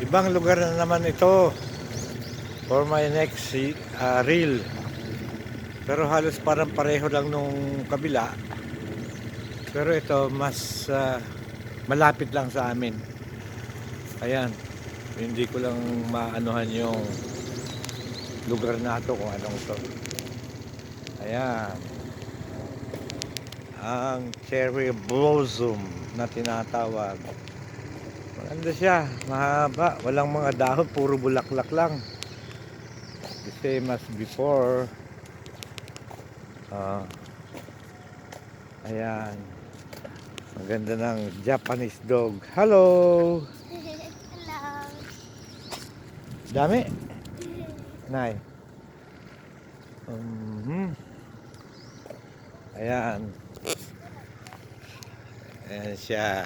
Ibang lugar na naman ito for my next reel. Pero halos parang pareho lang nung kabila. Pero ito mas malapit lang sa amin. Ayan. Hindi ko lang maanuhan yung lugar na ito kung anong to. Ayan. Ang cherry blossom na tinatawag. Maganda siya. Mahaba. Walang mga dahon. Puro bulaklak lang. The same as before. Ayan. Ang ganda ng Japanese dog. Hello! Hello. Dami? Nay. Ayan. Ayan siya.